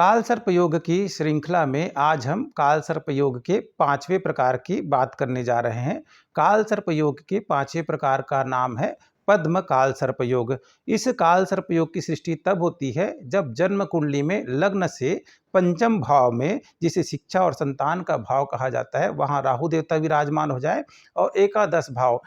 काल सर्प योग की श्रृंखला में आज हम काल सर्प योग के पांचवें प्रकार की बात करने जा रहे हैं। काल सर्प योग के पांचवें प्रकार का नाम है पद्म काल सर्प योग। इस काल सर्प योग की सृष्टि तब होती है जब जन्म कुंडली में लग्न से पंचम भाव में, जिसे शिक्षा और संतान का भाव कहा जाता है, वहां राहु देवता विराजमान हो जाए और एकादश भाव,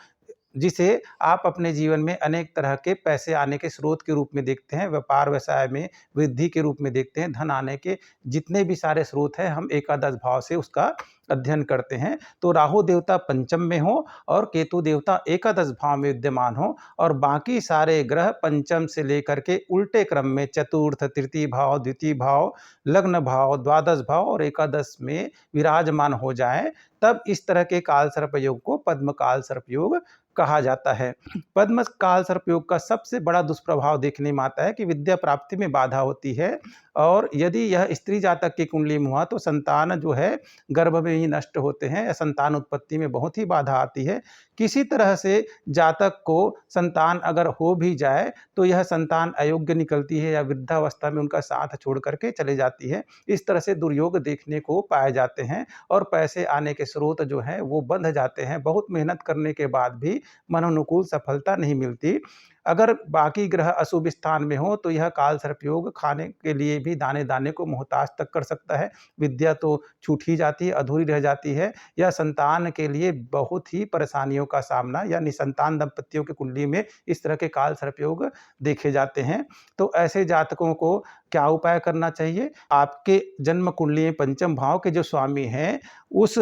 जिसे आप अपने जीवन में अनेक तरह के पैसे आने के स्रोत के रूप में देखते हैं, व्यापार व्यवसाय में वृद्धि के रूप में देखते हैं, धन आने के जितने भी सारे स्रोत हैं, हम एकादश भाव से उसका अध्ययन करते हैं। तो राहु देवता पंचम में हो और केतु देवता एकादश भाव में विद्यमान हो और बाकी सारे ग्रह पंचम से लेकर के उल्टे क्रम में चतुर्थ, तृतीय भाव, द्वितीय भाव, लग्न भाव, द्वादश भाव और एकादश में विराजमान हो जाएं, तब इस तरह के काल सर्प योग को पद्म काल सर्प योग कहा जाता है। पद्म काल सर्प योग का सबसे बड़ा दुष्प्रभाव देखने में आता है कि विद्या प्राप्ति में बाधा होती है और यदि यह स्त्री जातक की कुंडली में हुआ तो संतान जो है गर्भ में ही नष्ट होते हैं या संतान उत्पत्ति में बहुत ही बाधा आती है। किसी तरह से जातक को संतान अगर हो भी जाए तो यह संतान अयोग्य निकलती है या वृद्धावस्था में उनका साथ छोड़ करके चले जाती है। इस तरह से दुर्योग देखने को पाए जाते हैं और पैसे आने के स्रोत जो हैं वो बंध जाते हैं। बहुत मेहनत करने के बाद भी मनोनुकूल सफलता नहीं मिलती। अगर बाकी ग्रह अशुभ स्थान में हो तो यह काल सर्प योग खाने के लिए भी दाने दाने को मोहताज तक कर सकता है। विद्या तो छूट ही जाती है, अधूरी रह जाती है। यह संतान के लिए बहुत ही परेशानियों का सामना या निसंतान दंपतियों की कुंडली में इस तरह के काल सर्प योग देखे जाते हैं। तो ऐसे जातकों को क्या उपाय करना चाहिए? आपके जन्म कुंडली में पंचम भाव के जो स्वामी हैं उस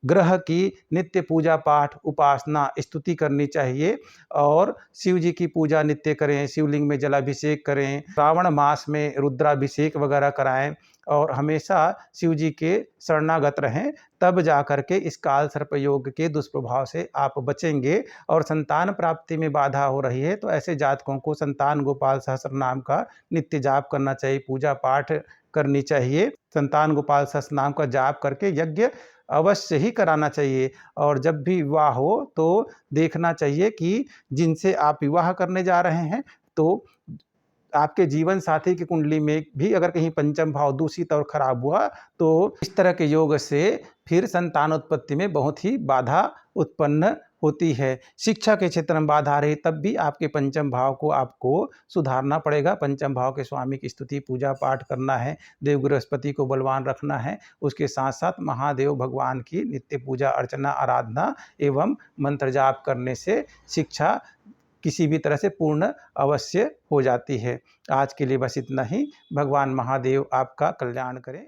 ग्रह की नित्य पूजा पाठ, उपासना, स्तुति करनी चाहिए और शिव जी की पूजा नित्य करें, शिवलिंग में जलाभिषेक करें, श्रावण मास में रुद्राभिषेक वगैरह कराएं और हमेशा शिव जी के शरणागत रहें। तब जा कर के इस काल सर्प योग के दुष्प्रभाव से आप बचेंगे। और संतान प्राप्ति में बाधा हो रही है तो ऐसे जातकों को संतान गोपाल सहस्त्र नाम का नित्य जाप करना चाहिए, पूजा पाठ करनी चाहिए। संतान गोपाल सहस्त्र नाम का जाप करके यज्ञ अवश्य ही कराना चाहिए। और जब भी विवाह हो तो देखना चाहिए कि जिनसे आप विवाह करने जा रहे हैं तो आपके जीवन साथी की कुंडली में भी अगर कहीं पंचम भाव दूषित और खराब हुआ तो इस तरह के योग से फिर संतानोत्पत्ति में बहुत ही बाधा उत्पन्न होती है। शिक्षा के क्षेत्र में बाधा आ रही तब भी आपके पंचम भाव को आपको सुधारना पड़ेगा। पंचम भाव के स्वामी की स्तुति पूजा पाठ करना है, देव बृहस्पति को बलवान रखना है, उसके साथ साथ महादेव भगवान की नित्य पूजा अर्चना आराधना एवं मंत्र जाप करने से शिक्षा किसी भी तरह से पूर्ण अवश्य हो जाती है। आज के लिए बस इतना ही। भगवान महादेव आपका कल्याण करें।